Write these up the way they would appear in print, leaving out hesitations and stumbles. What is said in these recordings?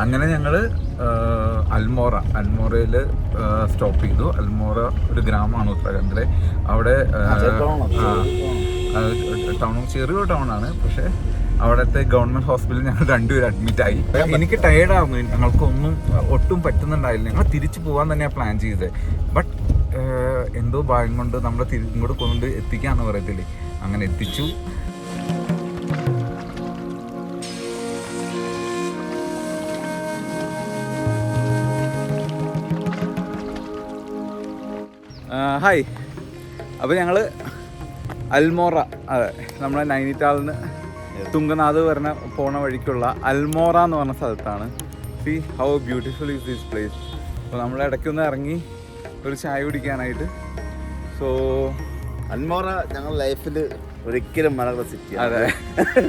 അങ്ങനെ ഞങ്ങൾ അൽമോറയിൽ സ്റ്റോപ്പ് ചെയ്തു. അൽമോറ ഒരു ഗ്രാമമാണ് ഉത്തരാഖണ്ഡിലെ. അവിടെ ടൗണും ചെറിയ ടൗണാണ്, പക്ഷേ അവിടുത്തെ ഗവൺമെൻറ് ഹോസ്പിറ്റലിൽ ഞങ്ങൾ രണ്ടുപേരും അഡ്മിറ്റായി. എനിക്ക് ടയേർഡാകുന്നു, ഞങ്ങൾക്കൊന്നും ഒട്ടും പറ്റുന്നുണ്ടായില്ല. ഞങ്ങൾ തിരിച്ചു പോകാൻ തന്നെയാണ് പ്ലാൻ ചെയ്തത്. ബട്ട് എന്തോ ഭാഗ്യം കൊണ്ട് നമ്മൾ ഇങ്ങോട്ട് കൊണ്ട് എത്തിക്കാന്ന് പറയത്തില്ലേ, അങ്ങനെ എത്തിച്ചു. ഹായ്, അപ്പോൾ ഞങ്ങൾ അൽമോറ, അതെ, നമ്മളെ നൈനിറ്റാളിന് തുംഗനാഥ് പറഞ്ഞ പോണ വഴിക്കുള്ള അൽമോറ എന്ന് പറഞ്ഞ സ്ഥലത്താണ്. See how beautiful is this place. അപ്പോൾ നമ്മൾ ഇടയ്ക്കൊന്ന് ഇറങ്ങി ഒരു ചായ കുടിക്കാനായിട്ട്. സോ അൽമോറ ഞങ്ങൾ ലൈഫിൽ ഒരിക്കലും മറന്ന സിറ്റി. അതെ,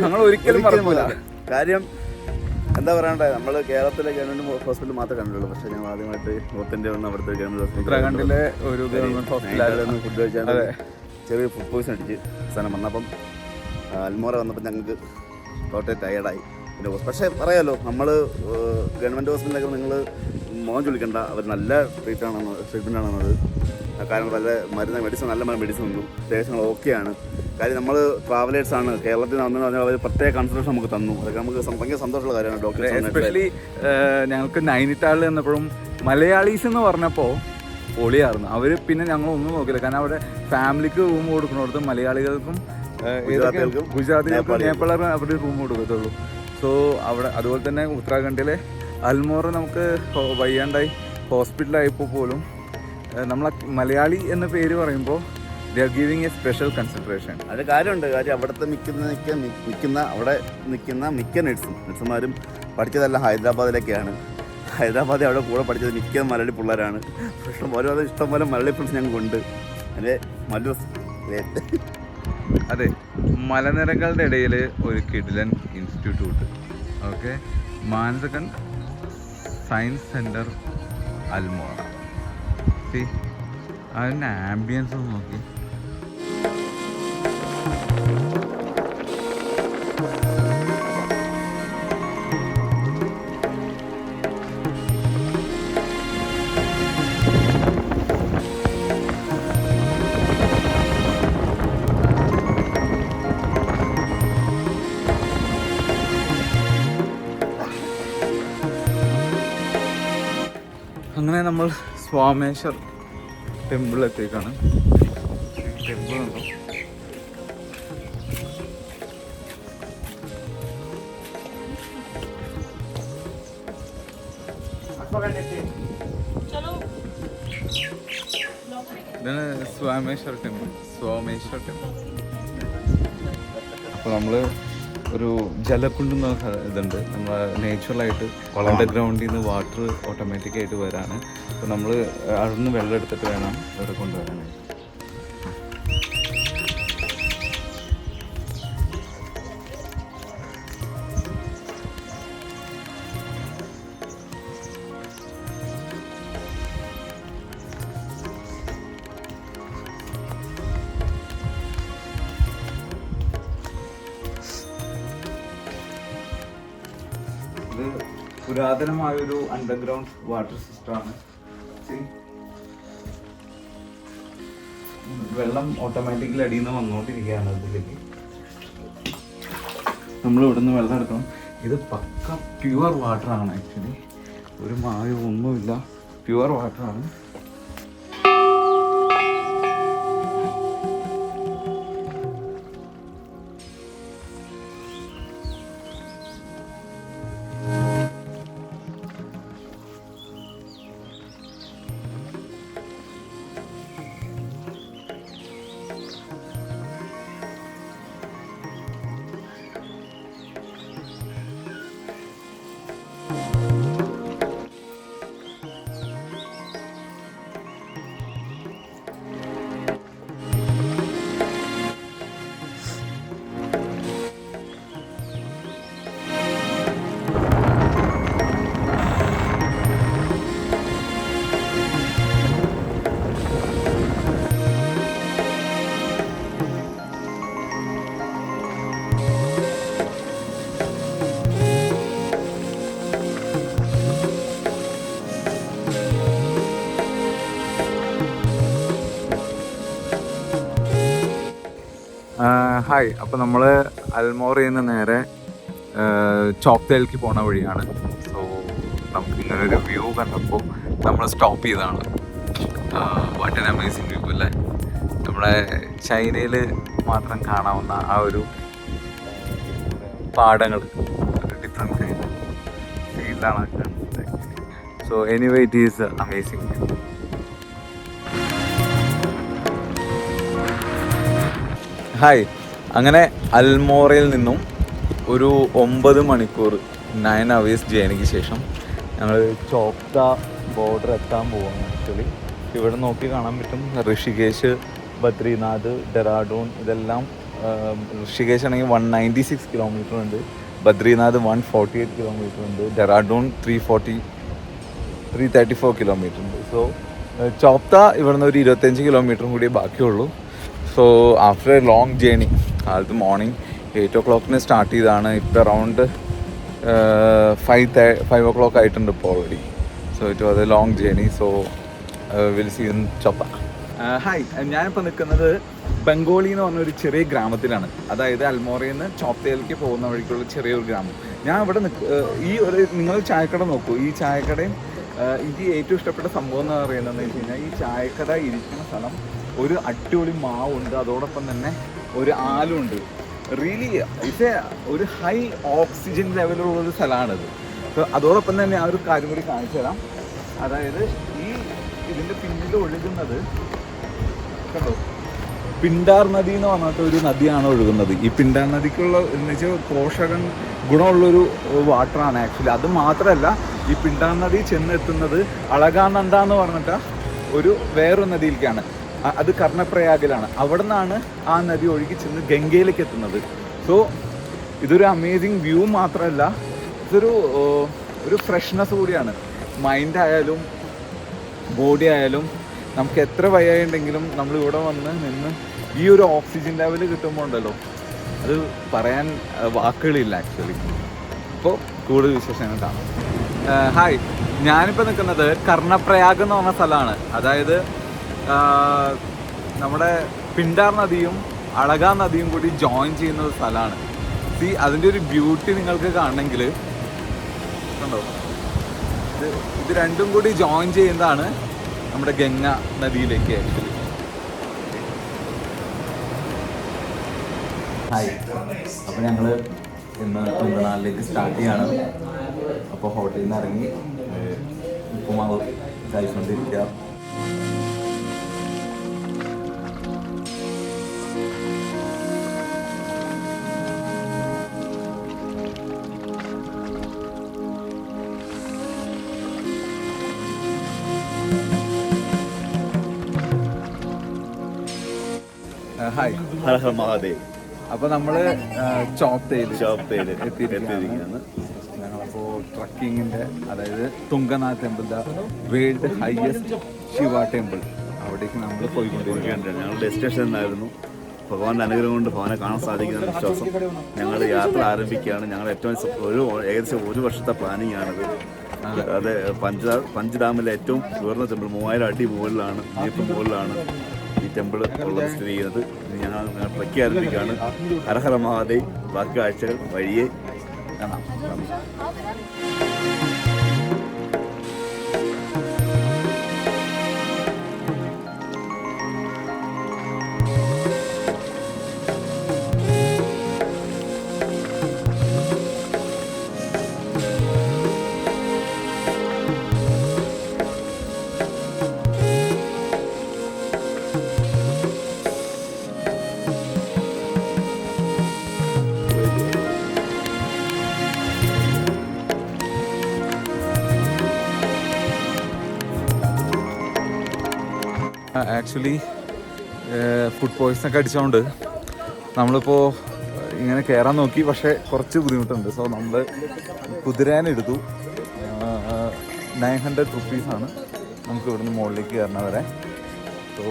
ഞങ്ങൾ ഒരിക്കലും മറക്കൂല. കാര്യം എന്താ പറയണ്ടേ, നമ്മൾ കേരളത്തിലെ ഗവൺമെന്റ് ഹോസ്പിറ്റൽ മാത്രമേ കണ്ടുള്ളൂ. പക്ഷേ ഞങ്ങൾ ആദ്യമായിട്ട് നോർത്ത് ഇന്ത്യ വന്ന് അവിടുത്തെ ഗവൺമെന്റ് ഹോസ്പിറ്റൽ, ഉത്തരാഖണ്ഡിലെ ഒരു ഗവൺമെന്റ് ഹോസ്പിറ്റലിൽ ഫുഡ് കഴിച്ചാൽ ചെറിയ ഫുഡ് പോയിസൺ അടിച്ച് സാധനം വന്നപ്പം അൽമോറ വന്നപ്പോൾ ഞങ്ങൾക്ക് ടോട്ടൽ ടയേർഡായി. പിന്നെ പക്ഷേ പറയാമല്ലോ, നമ്മൾ ഗവൺമെൻറ് ഹോസ്പിറ്റലിലൊക്കെ നിങ്ങൾ മോൻ ചൊല്ലിക്കണ്ട, അവർ നല്ല ട്രീറ്റ്മെൻ്റ് ആണെന്നത്. കാരണം നല്ല മെഡിസിൻ ഉണ്ടു, സ്റ്റേഷനുകൾ ഓക്കെയാണ്. കാര്യം നമ്മൾ ട്രാവലേഴ്സാണ്, കേരളത്തിൽ നിന്ന് വന്നു പറഞ്ഞാൽ അവർ പ്രത്യേക കൺസൾട്ടേഷൻ നമുക്ക് തന്നു. അതൊക്കെ നമുക്ക് ഭയങ്കര സന്തോഷമുള്ള കാര്യമാണ്. ഡോക്ടർ എസ്പെഷ്യലി ഞങ്ങൾക്ക് നൈനിറ്റാളിൽ നിന്നപ്പോഴും മലയാളീസ് എന്ന് പറഞ്ഞപ്പോൾ പൊളിയായിരുന്നു. അവർ പിന്നെ ഞങ്ങളൊന്നും നോക്കില്ല, കാരണം അവിടെ ഫാമിലിക്ക് റൂം കൊടുക്കുന്നിടത്ത് മലയാളികൾക്കും ഗുജറാത്തികൾക്കും നേപ്പാളികൾക്കും അവിടെ റൂം കൊടുക്കത്തുള്ളൂ. സോ അവിടെ അതുപോലെ തന്നെ ഉത്തരാഖണ്ഡിലെ അൽമോറ നമുക്ക് വയ്യാണ്ടായി ഹോസ്പിറ്റലായപ്പോൾ പോലും നമ്മൾ മലയാളി എന്ന പേര് പറയുമ്പോൾ they are giving A special consideration. അത് കാര്യമുണ്ട്. കാര്യം അവിടുത്തെ അവിടെ നിൽക്കുന്ന മിക്ക നഴ്സുമാരും പഠിച്ചതെല്ലാം ഹൈദരാബാദിലൊക്കെയാണ്. ഹൈദരാബാദിൽ അവിടെ കൂടെ പഠിച്ചത് മിക്ക മലയാളി പിള്ളേരാണ്. ഇഷ്ടംപോലെ മലയാളി ഫ്രണ്ട്സ് ഞങ്ങൾക്കുണ്ട്. അതിൻ്റെ അതെ, മലനിരകളുടെ ഇടയിൽ ഒരു കിഡിലൻ institute. Okay, Manaskhand science centre Almora. അതിൻ്റെ ആംബിയൻസ് ഒന്ന് നോക്കി. അങ്ങനെ നമ്മൾ സ്വാമേശ്വർ ടെമ്പിളിലെത്തേക്കാണ്. ടെമ്പിൾ ഉണ്ടോ? ഇതാണ് സ്വാമേശ്വർ ടെമ്പിൾ. അപ്പോൾ നമ്മൾ ഒരു ജലക്കുണ്ട് എന്ന ഇതുണ്ട്. നമ്മൾ നേച്ചുറലായിട്ട് അണ്ടർഗ്രൗണ്ടിൽ നിന്ന് വാട്ടർ ഓട്ടോമാറ്റിക്കായിട്ട് വരാണ്. അപ്പോൾ നമ്മൾ അവിടെ നിന്ന് വെള്ളം എടുത്തിട്ട് വേണം ഇവിടെ കൊണ്ടുവരാനായിട്ട്. ഇത് പുരാതനമായൊരു അണ്ടർഗ്രൗണ്ട് വാട്ടർ സിസ്റ്റമാണ്. വെള്ളം ഓട്ടോമാറ്റിക്കലി അടിയിൽ നിന്ന് വന്നുകൊണ്ടിരിക്കുകയാണ്. ഇതിലേക്ക് നമ്മൾ ഇവിടെ നിന്ന് വെള്ളം എടുക്കണം. ഇത് പക്ക പ്യുവർ വാട്ടറാണ്. ആക്ച്വലി ഒരു മായവും ഒന്നുമില്ല, പ്യുവർ വാട്ടറാണ്. ഹായ്, അപ്പോൾ നമ്മൾ അൽമോറയിൽ നിന്ന് നേരെ ചോപ്തയിലേക്ക് പോണ വഴിയാണ്. സോ നമുക്കിങ്ങനെ ഒരു വ്യൂ കണ്ടപ്പോൾ നമ്മൾ സ്റ്റോപ്പ് ചെയ്തതാണ്. വാട്ട് ആൻ അമേസിങ് വ്യൂ അല്ലേ. നമ്മുടെ ചൈനയിൽ മാത്രം കാണാവുന്ന ആ ഒരു പാടങ്ങൾ, ഡിഫറെൻറ്റ് ഫീൽഡാണ് കാണുന്നത്. So anyway it is amazing view. Hi, അങ്ങനെ അൽമോറയിൽ നിന്നും ഒരു 9 മണിക്കൂർ 9 hours ജേർണിക്ക് ശേഷം ഞങ്ങൾ ചോപ്ത ബോർഡർ എത്താൻ പോവാണ്. ആക്ച്വലി ഇവിടെ നോക്കി കാണാൻ പറ്റും ഋഷികേശ്, ബദ്രിനാഥ്, ഡെറാഡൂൺ ഇതെല്ലാം. ഋഷികേശ് ആണെങ്കിൽ 196 കിലോമീറ്റർ ഉണ്ട്, ബദ്രിനാഥ് 148 കിലോമീറ്റർ ഉണ്ട്, ഡെറാഡൂൺ 334 കിലോമീറ്റർ ഉണ്ട്. സോ ചോപ്ത ഇവിടുന്ന് ഒരു 25 കിലോമീറ്ററും കൂടി ബാക്കിയുള്ളൂ. So after a long journey, കാലത്ത് മോർണിംഗ് 8 o'clock സ്റ്റാർട്ട് ചെയ്താണ്. ഇപ്പോൾ അറൗണ്ട് 5 o'clock ആയിട്ടുണ്ട് ഇപ്പോൾ already. So it was a long journey. So will see in Chopta. Hi, ഞാനിപ്പോൾ നിൽക്കുന്നത് ബംഗോളി എന്ന് പറഞ്ഞൊരു ചെറിയ ഗ്രാമത്തിലാണ്. അതായത് അൽമോറയിൽ നിന്ന് ചോപ്തയിലേക്ക് പോകുന്ന വഴിക്കുള്ള ചെറിയൊരു ഗ്രാമം. ഞാൻ ഇവിടെ ഈ ഒരു നിങ്ങൾ ചായക്കട നോക്കൂ. ഈ ചായക്കടയും എനിക്ക് ഏറ്റവും ഇഷ്ടപ്പെട്ട സംഭവം എന്ന് പറയുന്നതെന്ന് വെച്ച് കഴിഞ്ഞാൽ, ഈ ചായക്കട ഇരിക്കുന്ന സ്ഥലം ഒരു അടിപൊളി മാവുണ്ട്, അതോടൊപ്പം തന്നെ ഒരു ആലുണ്ട്. റിയലി ഇത് ഒരു ഹൈ ഓക്സിജൻ ലെവലുള്ളൊരു സ്ഥലമാണിത്. സോ അതോടൊപ്പം തന്നെ ആ ഒരു കാര്യം കൂടി കാണിച്ചു തരാം. അതായത് ഇതിൻ്റെ പിന്നിൽ ഒഴുകുന്നത് കണ്ടോ, പിണ്ടാർ നദി എന്ന് പറഞ്ഞിട്ട് ഒരു നദിയാണ് ഒഴുകുന്നത്. ഈ പിണ്ടാർ നദിക്കുള്ള എന്ന് വെച്ചാൽ പോഷകൻ ഗുണമുള്ളൊരു വാട്ടറാണ് ആക്ച്വലി. അത് മാത്രമല്ല, ഈ പിണ്ടാർ നദി ചെന്നെത്തുന്നത് അളകാനന്ദ എന്ന് പറഞ്ഞിട്ട് ഒരു വേറൊരു നദിയിലേക്കാണ്. അത് കർണപ്രയാഗിലാണ്. അവിടെ നിന്നാണ് ആ നദി ഒഴുകി ചെന്ന് ഗംഗയിലേക്ക് എത്തുന്നത്. സോ ഇതൊരു അമേസിങ് വ്യൂ മാത്രമല്ല, ഇതൊരു ഫ്രഷ്നെസ് കൂടിയാണ്. മൈൻഡ് ആയാലും ബോഡി ആയാലും നമുക്ക് എത്ര വയ്യായിട്ടുണ്ടെങ്കിലും നമ്മളിവിടെ വന്ന് നിന്ന് ഈ ഒരു ഓക്സിജൻ ലെവൽ കിട്ടുമ്പോൾ ഉണ്ടല്ലോ, അത് പറയാൻ വാക്കുകളില്ല ആക്ച്വലി. അപ്പോൾ കൂടുതൽ വിശേഷങ്ങൾ കാണാം. ഹായ്, ഞാനിപ്പോൾ നിൽക്കുന്നത് കർണപ്രയാഗ് എന്ന് പറഞ്ഞ സ്ഥലമാണ്. അതായത് നമ്മുടെ പിണ്ടാർ നദിയും അളകാ നദിയും കൂടി ജോയിൻ ചെയ്യുന്ന ഒരു സ്ഥലമാണ്. അതിൻ്റെ ഒരു ബ്യൂട്ടി നിങ്ങൾക്ക് കാണണമെങ്കിൽ കണ്ടോ, ഇത് രണ്ടും കൂടി ജോയിൻ ചെയ്യുന്നതാണ് നമ്മുടെ ഗംഗ നദിയിലേക്ക് ആക്ച്വലി. ഹായ്, അപ്പോൾ ഞങ്ങൾ ഇന്ന് തുങ്കനാലിലേക്ക് സ്റ്റാർട്ട് ചെയ്യാണ്. അപ്പോൾ ഹോട്ടലിൽ നിന്ന് ഇറങ്ങി ഉപ്പുമാവ് കഴിച്ചുകൊണ്ടിരിക്കുക. ഹായ്, ഹര ഹര മഹാദേവ്. അപ്പോൾ നമ്മൾ ചോപ്തയിൽ എത്തിയിരിക്കുകയാണ്. ഞങ്ങളപ്പോൾ ട്രക്കിങ്ങിൻ്റെ, അതായത് Tungnath temple, the world highest Shiva temple, അവിടേക്ക് നമ്മൾ പോയിക്കൊണ്ടിരിക്കുകയാണ്. ഞങ്ങൾ ഡെസ്റ്റിനേഷനിലായിരുന്നു. ഭഗവാന്റെ അനുഗ്രഹം കൊണ്ട് ഭഗവാനെ കാണാൻ സാധിക്കുന്ന വിശ്വാസം. ഞങ്ങൾ യാത്ര ആരംഭിക്കുകയാണ്. ഞങ്ങൾ ഏകദേശം 1 വർഷത്തെ പ്ലാനിങ് ആണിത്. അത് പഞ്ച് ഡാമിലെ ഏറ്റവും ഉയർന്ന ടെമ്പിൾ, 3000 അടി മുകളിലാണ്, ഏറ്റവും മുകളിലാണ് ഈ ടെമ്പിൾ ഉള്ളത് സ്ഥിതി ചെയ്യുന്നത്. ഞങ്ങൾ ട്രക്ക് ആരംഭിക്കുകയാണ്. ഹരഹര മഹാദേവ്. ബാക്കി കാഴ്ചകൾ വഴിയെ കാണാം. ആക്ച്വലി ഫുഡ് പോയ്സണൊക്കെ അടിച്ചുകൊണ്ട് നമ്മളിപ്പോൾ ഇങ്ങനെ കയറാൻ നോക്കി, പക്ഷേ കുറച്ച് ബുദ്ധിമുട്ടുണ്ട്. സോ നമ്മൾ കുതിരേനെടുത്തു. 900 rupees നമുക്ക് ഇവിടുന്ന് മുകളിലേക്ക് കയറണ വരെ. സോ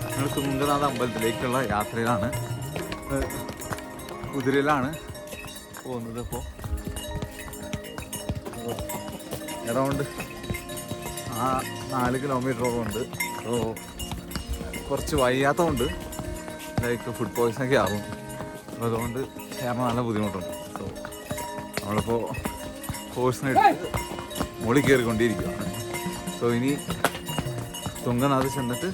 ഞങ്ങൾ തുങ്കനാഥ അമ്പലത്തിലേക്കുള്ള യാത്രയിലാണ്. കുതിരയിലാണ് പോകുന്നത്. ഇപ്പോൾ അറൗണ്ട് ആ 4 കിലോമീറ്ററോളം ഉണ്ട്. സോ കുറച്ച് വയ്യാത്തതുകൊണ്ട് ലൈക്ക് ഫുഡ് പോയ്സണൊക്കെ ആവും. അപ്പോൾ അതുകൊണ്ട് കയറാൻ നല്ല ബുദ്ധിമുട്ടുണ്ട്. സോ നമ്മളിപ്പോൾ കോഴ്സിനെടുത്ത് മുകളിൽ കയറിക്കൊണ്ടിരിക്കുകയാണ്. സോ ഇനി തുങ്കനാഥ് ചെന്നിട്ട്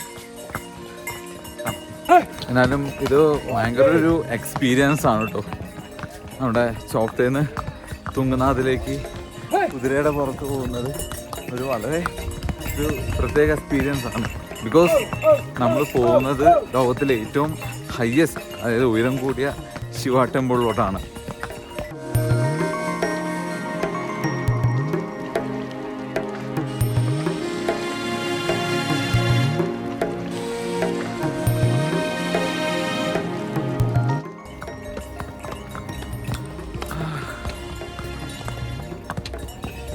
എന്നാലും ഇത് ഭയങ്കര ഒരു എക്സ്പീരിയൻസ് ആണ് കേട്ടോ. നമ്മുടെ ചോപ്തേന്ന് തുങ്കനാഥിലേക്ക് കുതിരയുടെ പുറത്ത് പോകുന്നത് ഒരു വളരെ ഒരു പ്രത്യേക എക്സ്പീരിയൻസ് ആണ്. ബിക്കോസ് നമ്മൾ പോകുന്നത് ലോകത്തിലെ ഏറ്റവും ഹയ്യസ്റ്റ്, അതായത് ഉയരം കൂടിയ ശിവ ടെമ്പിളിലോട്ടാണ്.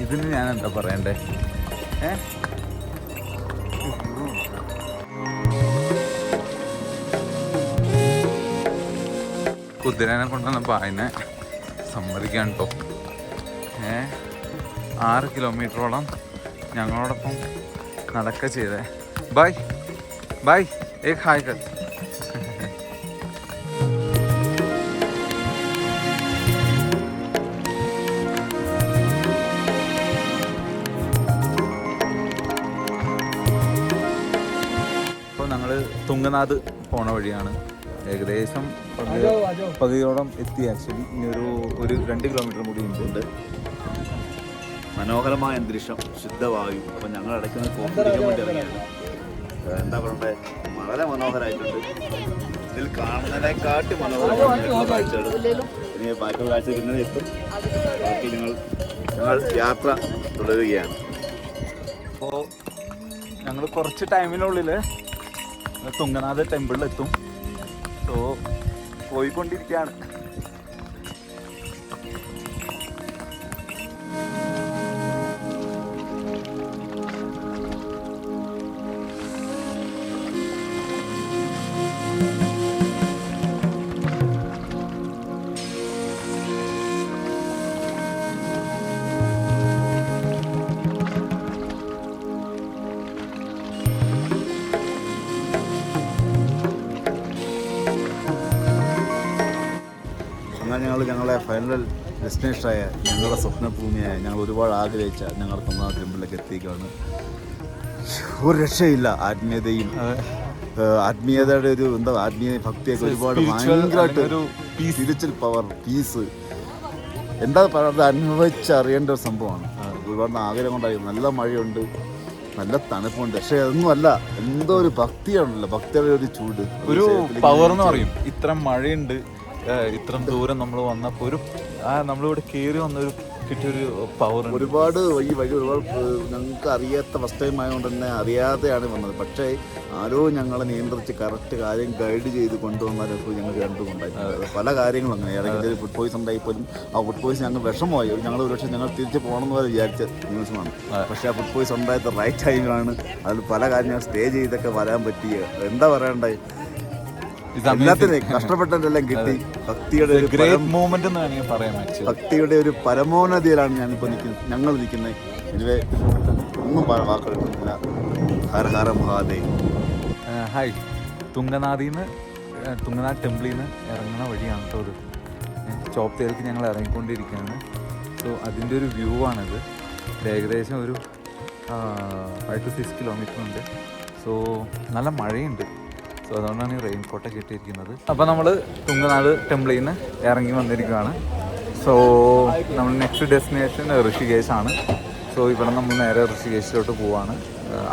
ഇതിന് ഞാൻ എന്താ പറയണ്ടേ? കുതിരനെ കൊണ്ടുവന്നപ്പോൾ അതിനെ സമ്മതിക്കാൻ കേട്ടോ. 6 കിലോമീറ്ററോളം ഞങ്ങളോടൊപ്പം നടക്കുക ചെയ്തേ. ബൈ ബൈ ഏക് ഹായ് കർ. ഇപ്പോൾ ഞങ്ങൾ തുങ്കനാഥ് പോണ വഴിയാണ്. ഏകദേശം പകുതിയോളം എത്തി. ആക്ച്വലി ഇനി ഒരു 2 കിലോമീറ്റർ കൂടി ഉണ്ട്. മനോഹരമായ അന്തരീക്ഷം, ശുദ്ധവായു. അപ്പം ഞങ്ങൾ ഇടയ്ക്ക് കോപ്പിടിക്കാൻ വേണ്ടി ഇറങ്ങിയാണ്. എന്താ പറയണ്ടേ, വളരെ മനോഹരമായിട്ടുണ്ട്. ഇതിൽ കാണുന്നതിനെക്കാട്ടി മനോഹരമായിട്ടുള്ള കാഴ്ചകൾ. ഇനി ബാക്കി കാഴ്ച പിന്നെ എത്തും. ബാക്കി ഞങ്ങൾ യാത്ര തുടരുകയാണ്. അപ്പോൾ ഞങ്ങൾ കുറച്ച് ടൈമിനുള്ളിൽ തുങ്കനാഥ് ടെമ്പിളിലെത്തും. സോ പോയിക്കൊണ്ടിരിക്കുകയാണ്. ഞങ്ങളെ ഫൈനൽ ഡെസ്റ്റിനേഷനായ ഞങ്ങളുടെ സ്വപ്നഭൂമിയായ ഞങ്ങൾ ഒരുപാട് ആഗ്രഹിച്ച ഞങ്ങളുടെ തുങ്കനാഥ് ടെമ്പിളിലേക്ക് എത്തിക്കുകയാണ്. ഒരു രക്ഷയില്ല. ആത്മീയതയുടെ ഒരു എന്താ ആത്മീയ ഭക്തിയൊക്കെ ഒരുപാട് ഭയങ്കരമായിട്ട് ഒരു സ്പിരിച്വൽ പവർ, പീസ് എന്താ പറയുന്നത് അനുഭവിച്ചറിയേണ്ട ഒരു സംഭവമാണ്. ഒരുപാട് ആഗ്രഹം കൊണ്ടായിരുന്നു. നല്ല മഴയുണ്ട്, നല്ല തണുപ്പുണ്ട്. പക്ഷെ അതൊന്നുമല്ല, എന്തോ ഒരു ഭക്തിയാണല്ലോ, ഭക്തിയുടെ ഒരു ചൂട്, ഒരു പവർ എന്ന് പറയും. ഇത്ര മഴയുണ്ട്, ഇത്രയും ദൂരം നമ്മൾ വന്നപ്പോൾ ഒരു നമ്മളിവിടെ കയറി വന്നൊരു കിട്ടിയൊരു പവർ. ഒരുപാട് ഈ വഴി ഒരുപാട് ഞങ്ങൾക്ക് അറിയാത്ത ഫസ്റ്റ് ടൈം ആയതുകൊണ്ട് തന്നെ അറിയാതെയാണ് വന്നത്. പക്ഷേ ആരോ ഞങ്ങളെ നിയന്ത്രിച്ച് കറക്റ്റ് കാര്യം ഗൈഡ് ചെയ്ത് കൊണ്ടുവന്നാലപ്പോൾ ഞങ്ങൾ കണ്ടുകൊണ്ടായിരുന്നു. പല കാര്യങ്ങളും അങ്ങനെ. ഇടയ്ക്ക് ഫുഡ് പോയിസൺ ഉണ്ടായിപ്പോലും ആ ഫുഡ് പോയിസൺ ഞങ്ങൾ വിഷമമായി. ഞങ്ങൾ ഒരു പക്ഷേ ഞങ്ങൾ തിരിച്ച് പോകണമെന്ന് വരെ വിചാരിച്ച നിമിഷമാണ്. പക്ഷേ ആ ഫുഡ് പോയിസൺ ഉണ്ടായത് റൈറ്റ് ടൈമിലാണ്. അതിൽ പല കാര്യങ്ങൾ സ്റ്റേ ചെയ്തൊക്കെ വരാൻ പറ്റിയ എന്താ പറയണ്ടേ, എല്ലാത്തിനും കഷ്ടപ്പെട്ടതെല്ലാം കിട്ടി. ഭക്തിയുടെ ഒരു ഗ്രേറ്റ് മൂവ്മെന്റ് എന്ന് വേണമെങ്കിൽ പറയാൻ. ഭക്തിയുടെ ഒരു പരമോന്നതിയിലാണ് ഞങ്ങൾ നിൽക്കുന്നത്. ഇതിലെ ഒന്നും വാക്കെടുക്കുന്നില്ല. ഹര ഹര മഹാദേവ്. ഹായ്. തുങ്കനാഥ് ടെമ്പിളിൽ നിന്ന് ഇറങ്ങുന്ന വഴിയാണ് കേട്ടോ ഒരു ചോപ്തയിലേക്ക് ഞങ്ങൾ ഇറങ്ങിക്കൊണ്ടിരിക്കുകയാണ്. സോ അതിൻ്റെ ഒരു വ്യൂ ആണിത്. ഏകദേശം ഒരു 5 to 6 കിലോമീറ്റർ ഉണ്ട്. സോ നല്ല മഴയുണ്ട്. സോ അതുകൊണ്ടാണ് ഈ റെയിൻ കോട്ടൊക്കെ ഇട്ടിരിക്കുന്നത്. അപ്പോൾ നമ്മൾ തുങ്കനാഥ് ടെമ്പിളിൽ നിന്ന് ഇറങ്ങി വന്നിരിക്കുകയാണ്. സോ നമ്മൾ നെക്സ്റ്റ് ഡെസ്റ്റിനേഷൻ ഋഷികേശാണ്. സോ ഇവിടെ നമ്മൾ നേരെ ഋഷികേശിലോട്ട് പോവാണ്.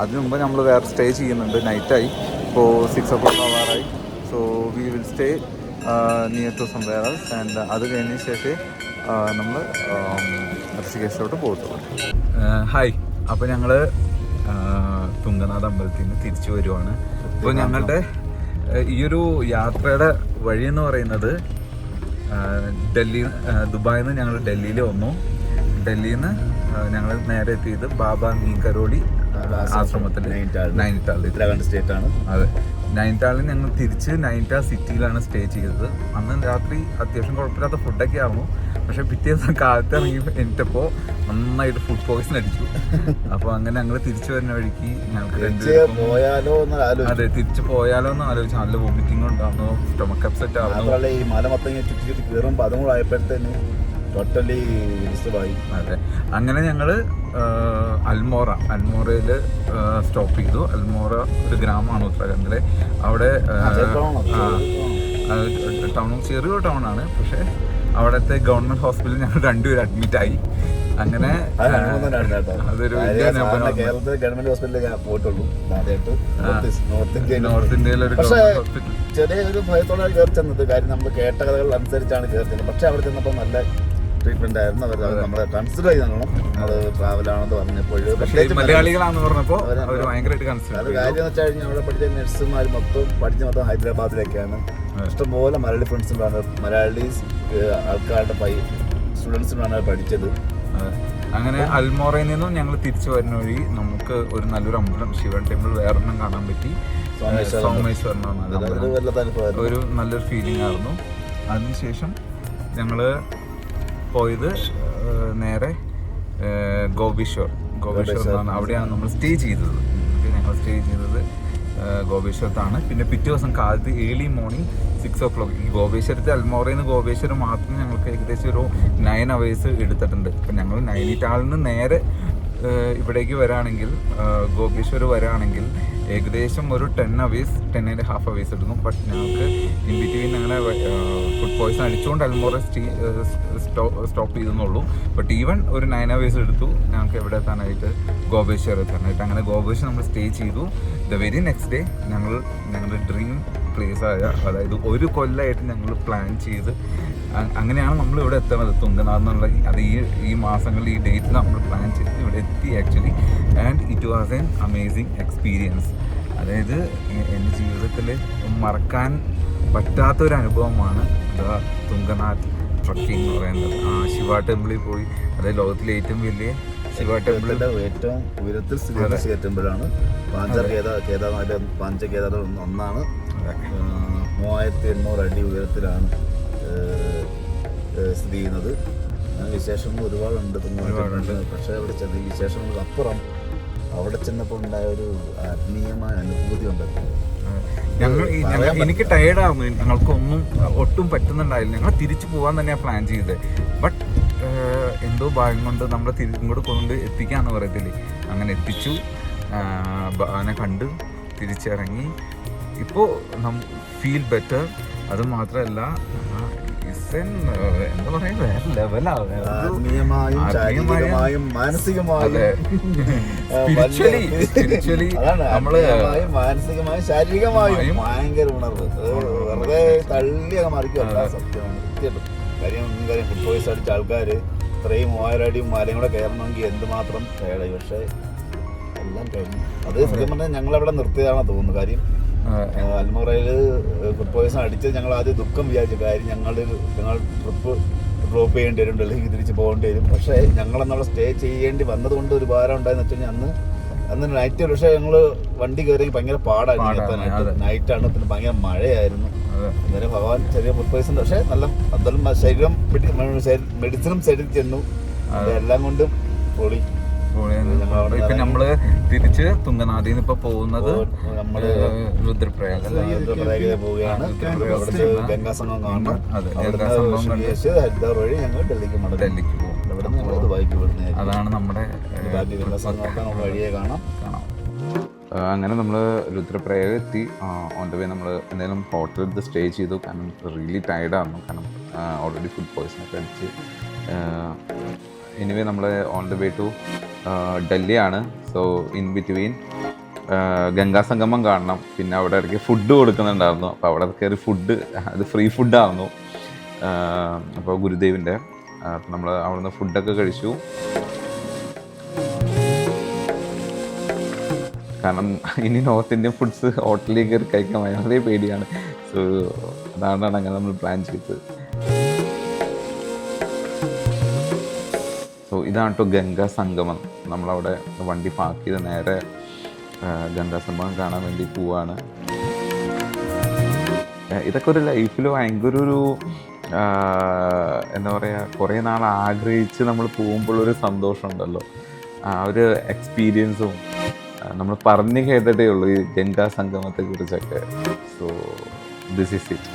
അതിനു മുമ്പ് നമ്മൾ വേറെ സ്റ്റേ ചെയ്യുന്നുണ്ട്. നൈറ്റായി, ഇപ്പോൾ 6 o'clock ആവാറായി. So we will stay near to somewhere else. And അത് കഴിഞ്ഞ ശേഷം നമ്മൾ ഋഷികേശിലോട്ട് പോകത്തുള്ളൂ. ഹായ്. അപ്പോൾ ഞങ്ങൾ തുങ്കനാഥ് അമ്പലത്തിൽ നിന്ന് തിരിച്ചു വരുവാണ്. അപ്പോൾ ഞങ്ങളുടെ ഈ ഒരു യാത്രയുടെ വഴി എന്ന് പറയുന്നത് ദുബായിൽ നിന്ന് ഞങ്ങൾ ഡൽഹിയിൽ വന്നു. ഡൽഹിയിൽ നിന്ന് ഞങ്ങൾ നേരെ എത്തിയത് ബാബ നീം കരോളി ആശ്രമത്തിൽ, നൈനിറ്റാളിൽ, ഉത്തരാഖണ്ഡ് സ്റ്റേറ്റ് ആണ്. അതെ. നൈനിറ്റാളിൽ ഞങ്ങൾ തിരിച്ച് നൈനിറ്റാൾ സിറ്റിയിലാണ് സ്റ്റേ ചെയ്തത്. അന്ന് രാത്രി അത്യാവശ്യം കുഴപ്പമില്ലാത്ത ഫുഡൊക്കെ ആയിരുന്നു. പക്ഷെ പിറ്റേ ദിവസം കാലത്ത് ഇറങ്ങി എനിക്കപ്പോൾ നന്നായിട്ട് ഫുഡ് പോയിസൺ അടിച്ചു. അപ്പോൾ അങ്ങനെ ഞങ്ങൾ തിരിച്ചു വരുന്ന വഴിക്ക് ഞങ്ങൾക്ക് അതെ തിരിച്ചു പോയാലോ എന്ന് ആലോചിച്ചു. നല്ല വോമിറ്റിംഗ് ഉണ്ടായിരുന്നു, സ്റ്റൊമക്ക് അപ്സെറ്റ് ആയിരുന്നു. ഈ മല മൊത്തം ചുറ്റി കയറുമ്പോൾ അതും കൂടെ ആയപ്പോഴത്തേന് ടോട്ടലി ഡിസ്റ്റർബായി. അതെ, അങ്ങനെ ഞങ്ങൾ അൽമോറയിൽ സ്റ്റോപ്പ് ചെയ്തു. അൽമോറ ഒരു ഗ്രാമമാണ് ഉത്തരാഖണ്ഡിലെ. അവിടെ ടൗണും ചെറിയൊരു ടൗണാണ്. പക്ഷേ അവിടുത്തെ ഗവൺമെന്റ് ഹോസ്പിറ്റലിൽ ഞങ്ങൾ 2 പേര് അഡ്മിറ്റായി. അങ്ങനെ അതൊരു കേരളത്തിലെ ഗവൺമെന്റ് ഹോസ്പിറ്റലിൽ ഞാൻ പോയിട്ടുള്ളൂ നോർത്ത് ഇന്ത്യയിലെ ഒരു ഹോസ്പിറ്റൽ. ചെറിയൊരു ഭയത്തോടെ കയറി ചെന്നത്. കാര്യം നമ്മൾ കേട്ട കഥകൾ അനുസരിച്ചാണ് കയറി ചെന്നത്. പക്ഷെ അവിടെ ചെന്നപ്പോൾ നല്ല ട്രീറ്റ്മെന്റ് ആയിരുന്നു. അവർ നമ്മളെ കൺസിഡർ ചെയ്തോളാം. നമ്മൾ ട്രാവലാണെന്ന് പറഞ്ഞപ്പോൾ മലയാളികളാണെന്ന് പറഞ്ഞപ്പോൾ അവർ ഭയങ്കരമായിട്ട് കൺസിഡർ. അത് കാര്യം എന്ന് വെച്ച് കഴിഞ്ഞാൽ അവിടെ പഠിച്ച നഴ്സുമാർ മൊത്തം ഹൈദരാബാദിലേക്കാണ്. ഇഷ്ടംപോലെ മലയാളി ഫ്രണ്ട്സുകളാണ്, മലയാളീസ് ആൾക്കാരുടെ സ്റ്റുഡൻസിനാണ് പഠിച്ചത്. അങ്ങനെ അൽമോറയിൽ നിന്നും ഞങ്ങൾ തിരിച്ചു വരുന്ന വഴി നമുക്ക് ഒരു നല്ലൊരു അമ്പലം, ശിവൻ ടെമ്പിൾ വേറൊന്നും കാണാൻ പറ്റി. സോമേശ്വരൻ ഒരു നല്ലൊരു ഫീലിംഗ് ആയിരുന്നു. അതിനുശേഷം ഞങ്ങൾ പോയത് നേരെ ഗോപീശ്വർ എന്നാണ്. അവിടെയാണ് നമ്മൾ സ്റ്റേ ചെയ്തത്. ഞങ്ങൾ സ്റ്റേ ചെയ്തത് ഗോപേശ്വരത്താണ്. പിന്നെ പിറ്റേ ദിവസം കാലത്ത് ഏർലി മോർണിംഗ് 6 o'clock ഈ ഗോപേശ്വരത്തെ അൽമോറയിൽ നിന്ന് ഗോപേശ്വരം മാത്രം ഞങ്ങൾക്ക് ഏകദേശം ഒരു 9 hours എടുത്തിട്ടുണ്ട്. അപ്പം ഞങ്ങൾ നൈനിറ്റാളിൽ നിന്ന് നേരെ ഇവിടേക്ക് വരാണെങ്കിൽ, ഗോപേശ്വർ വരാണെങ്കിൽ ഏകദേശം ഒരു 10.5 hours എടുക്കും. ബട്ട് ഞങ്ങൾക്ക് ഇൻ ബിറ്റ്വീൻ അങ്ങനെ ഫുഡ് പോയ്സൺ അടിച്ചുകൊണ്ട് അൽമോറ സ്റ്റോപ്പ് ചെയ്തെന്നുള്ളൂ. ബട്ട് ഈവൻ ഒരു 9 hours എടുത്തു ഞങ്ങൾക്ക് എവിടെ എത്താനായിട്ട്, ഗോപേശ്വർ എത്താനായിട്ട്. അങ്ങനെ ഗോപേശ്വർ നമ്മൾ സ്റ്റേ ചെയ്തു. ദ വെരി നെക്സ്റ്റ് ഡേ ഞങ്ങളുടെ ഡ്രീം പ്ലേസ് ആയ, അതായത് 1 കൊല്ലമായിട്ട് ഞങ്ങൾ പ്ലാൻ ചെയ്ത് അങ്ങനെയാണ് നമ്മൾ ഇവിടെ എത്തുന്നത്, തുങ്കനാഥ് എന്നുള്ള. അത് ഈ മാസങ്ങളിൽ ഈ ഡേറ്റിൽ നമ്മൾ പ്ലാൻ ചെയ്ത് ഇവിടെ എത്തി actually. And it was an amazing experience. അതായത് എൻ്റെ ജീവിതത്തിൽ മറക്കാൻ പറ്റാത്തൊരു അനുഭവമാണ് തുങ്കനാഥ് ട്രക്കിംഗ് എന്ന് പറയുന്നത്. ശിവ ടെമ്പിളിൽ പോയി, അതായത് ലോകത്തിലെ ഏറ്റവും വലിയ ശിവ ടെമ്പിൾ, ഏറ്റവും ഉയരത്തിൽ സ്ഥിതി ശിവ ടെമ്പിളാണ്. പാഞ്ചകേദാറിൽ ഒന്നാണ്. 3800 അടി ഉയരത്തിലാണ് സ്ഥിതി ചെയ്യുന്നത്. വിശേഷങ്ങൾ ഒരുപാടുണ്ട്. പക്ഷേ അവിടെ ചെന്ന വിശേഷങ്ങൾക്ക് അപ്പുറം അവിടെ ചെന്നപ്പോൾ ഉണ്ടായ ഒരു ആത്മീയമായ അനുഭൂതി ഉണ്ടായിരുന്നു. എനിക്ക് ടയേർഡായിരുന്നു. ഞങ്ങൾക്കൊന്നും ഒട്ടും പറ്റുന്നുണ്ടായില്ല. ഞങ്ങൾ തിരിച്ചു പോകാൻ തന്നെയാണ് പ്ലാൻ ചെയ്തത്. ബട്ട് എന്തോ ഭാഗ്യം കൊണ്ട് നമ്മളെ ഇങ്ങോട്ട് കൊണ്ട് എത്തിക്കാന്ന് പറയത്തില്ലേ, അങ്ങനെ എത്തിച്ചു. അവനെ കണ്ട് തിരിച്ചിറങ്ങി. ഇപ്പോൾ ഫീൽ ബെറ്റർ. അത് മാത്രമല്ല എന്താ പറയാ, വേറെ ലെവലാണ്. മാനസികമായും ശാരീരികമായും ഭയങ്കര ഉണർവ്. വെറുതെ തള്ളിയൊക്കെ മറിക്കുമല്ല, സത്യമാണ്. കാര്യം ഫുഡ് പോയ്സ് അടിച്ച ആൾക്കാർ ഇത്രയും 3000 അടിയും മലയും കൂടെ കയറണമെങ്കിൽ എന്തുമാത്രം ടയർഡായി. പക്ഷേ എല്ലാം കഴിഞ്ഞു. അത് സത്യം പറഞ്ഞാൽ ഞങ്ങളവിടെ നിർത്തിയതാണെന്ന് തോന്നുന്നു. കാര്യം അൽമോറയിൽ ഫുഡ് പോയ്സൺ അടിച്ചത് ഞങ്ങൾ ആദ്യം ദുഃഖം വിചാരിച്ചു. കാര്യം ഞങ്ങൾ ട്രിപ്പ് ഡ്രോപ്പ് ചെയ്യേണ്ടി വരും, ഡൽഹിക്ക് തിരിച്ച് പോകേണ്ടി വരും. പക്ഷേ ഞങ്ങളെന്നുള്ള സ്റ്റേ ചെയ്യേണ്ടി വന്നത് കൊണ്ട് ഒരു ഭാരം ഉണ്ടായെന്ന് വെച്ച് കഴിഞ്ഞാൽ അന്ന് നൈറ്റ്. പക്ഷേ ഞങ്ങൾ വണ്ടി കയറി ഭയങ്കര പാടായിരുന്നു എത്താനായിട്ട്. നൈറ്റാണ്, പിന്നെ ഭയങ്കര മഴയായിരുന്നു. അന്നേരം ഭഗവാൻ ചെറിയ ഫുഡ് പോയ്സൺ, പക്ഷേ നല്ല അതെല്ലാം ശരീരം മെഡിസിനും ശരീരം ചെന്നു. എല്ലാം കൊണ്ടും പൊളി. ഇപ്പൊ നമ്മള് തിരിച്ച് തുങ്കനാഥിൽ നിന്ന് ഇപ്പൊ പോകുന്നത് രുദ്രപ്രയാഗ പോവുകയാണ്. ഗംഗാസംഗം കാണണം. ഹരിദ്വാർ വഴി ഞങ്ങൾ ഡൽഹിക്ക് പോകും. അതാണ് നമ്മുടെ വഴിയെ കാണാം. അങ്ങനെ നമ്മൾ രുദ്രപ്രയാഗ എത്തി. ഓൺ ദ വേ നമ്മൾ എന്തെങ്കിലും ഹോട്ടലിൽ സ്റ്റേ ചെയ്തു. കാരണം റിയലി ടയർഡായിരുന്നു. കാരണം ഓൾറെഡി ഫുഡ് പോയ്സൺ ഒക്കെ അടിച്ച്. എനിവേ നമ്മൾ ഓൺ ദ വേ ടു ഡൽഹിയാണ്. സോ ഇൻ ബിറ്റ്വീൻ ഗംഗാസംഗമം കാണണം. പിന്നെ അവിടെ ഇടയ്ക്ക് ഫുഡ് കൊടുക്കുന്നുണ്ടായിരുന്നു. അപ്പോൾ അവിടെ കയറി ഫുഡ്, അത് ഫ്രീ ഫുഡായിരുന്നു. അപ്പോൾ ഗുരുദേവിൻ്റെ നമ്മൾ അവിടെ നിന്ന് ഫുഡൊക്കെ കഴിച്ചു. കാരണം ഇനി നോർത്ത് ഇന്ത്യൻ ഫുഡ്സ് ഹോട്ടലിൽ കയറി കഴിക്കാൻ വളരെ പേടിയാണ്. സോ അതാണ് അങ്ങനെ നമ്മൾ പ്ലാൻ ചെയ്തത്. സോ ഇതാണ് കേട്ടോ ഗംഗാ സംഗമം. നമ്മളവിടെ വണ്ടി പാർക്ക് ചെയ്ത് നേരെ ഗംഗാ സംഗമം കാണാൻ വേണ്ടി പോവാണ്. ഇതൊക്കെ ഒരു ലൈഫിൽ ഭയങ്കര ഒരു എന്താ പറയുക, കുറേ നാൾ ആഗ്രഹിച്ച് നമ്മൾ പോകുമ്പോഴൊരു സന്തോഷമുണ്ടല്ലോ, ആ ഒരു എക്സ്പീരിയൻസും നമ്മൾ പറഞ്ഞു കേട്ടിട്ടേ ഉള്ളൂ ഈ ഗംഗാ സംഗമത്തെ കുറിച്ചൊക്കെ. So this is it.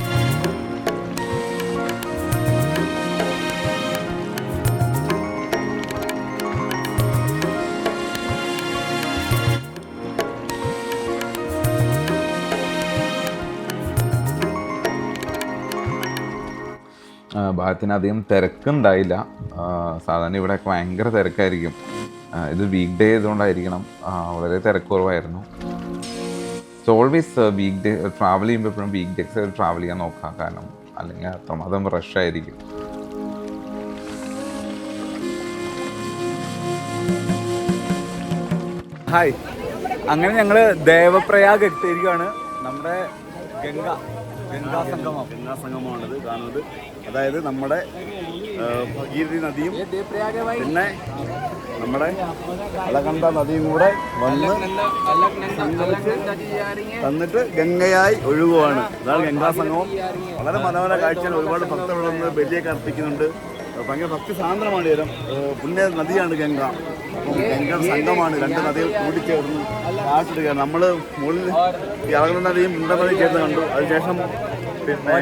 ഭാഗത്തിന് അധികം തിരക്കുണ്ടായില്ല. സാധാരണ ഇവിടെയൊക്കെ ഭയങ്കര തിരക്കായിരിക്കും. ഇത് വീക്ക് ഡേ ആയതുകൊണ്ടായിരിക്കണം വളരെ തിരക്ക് കുറവായിരുന്നു. So always weekday travel ചെയ്യുമ്പോൾ എപ്പോഴും വീക്ക് ഡേയ്സ് ട്രാവൽ ചെയ്യാൻ നോക്കാം, കാരണം അല്ലെങ്കിൽ അത്രമാത്രം റഷായിരിക്കും. ഹായ്, അങ്ങനെ ഞങ്ങൾ ദേവപ്രയാഗ് എത്തിയിരിക്കുകയാണ്. നമ്മുടെ ഗംഗാസംഗമമാണിത് കാണുന്നത്. അതായത് നമ്മുടെ ഭഗീരഥി നദിയും പിന്നെ നമ്മുടെ അലകണ്ട നദിയും കൂടെ വന്ന് തന്നിട്ട് ഗംഗയായി ഒഴുകുവാണ്. അതാണ് ഗംഗാസംഗമം. വളരെ മനോഹര കാഴ്ചയാണ്. ഒരുപാട് ഭക്തർ വന്ന് ബലിയൊക്കെ അർപ്പിക്കുന്നുണ്ട്. ഭയങ്കര ഭക്തി സാന്ദ്രമാണ് ചേരും. പുണ്യ നദിയാണ് ഗംഗ. അപ്പം ഗംഗ സംഘമാണ്, രണ്ട് നദികൾ കൂടിച്ചേർന്ന് കാട്ടിടുകയാണ്. നമ്മൾ മുകളിൽ ഈ അളകണ്ട നദിയും ഇണ്ട നദിയും ചേർന്ന് കണ്ടു. അതിനുശേഷം പിന്നെ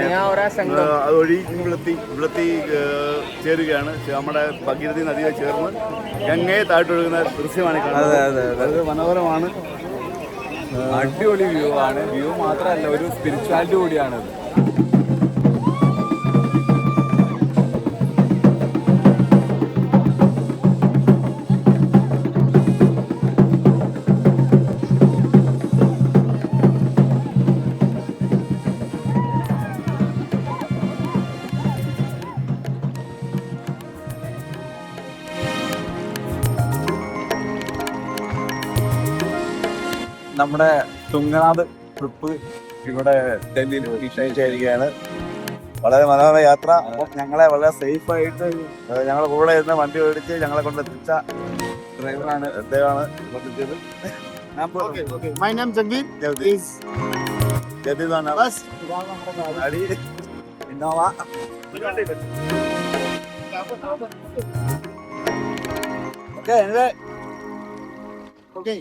അത് ഒഴുകി വിളത്തി ചേരുകയാണ്. നമ്മുടെ ഭഗീരഥി നദിയെ ചേർന്ന് ഗംഗയെ താഴ്ത്തൊഴുകുന്ന ദൃശ്യമാണ് കാണുന്നത്. വളരെ മനോഹരമാണ്. അടിപൊളി വ്യൂ ആണ്. വ്യൂ മാത്രമല്ല, ഒരു സ്പിരിച്വാലിറ്റി കൂടിയാണ്. നമ്മുടെ തുംഗനാഥ് ട്രിപ്പ് ഇവിടെ ഡൽഹിയിൽ വിശേഷിച്ചിരിക്കുകയാണ്. വളരെ മനോഹര യാത്ര. അപ്പം ഞങ്ങളെ വളരെ സേഫായിട്ട് ഞങ്ങളുടെ കൂടെ ഇരുന്ന് വണ്ടി ഓടിച്ച് ഞങ്ങളെ കൊണ്ട് എത്തിച്ച ഡ്രൈവറാണ് അദ്ദേഹമാണ് കൊണ്ടെത്തിയത്. My name Jagdeep. Innova. Okay.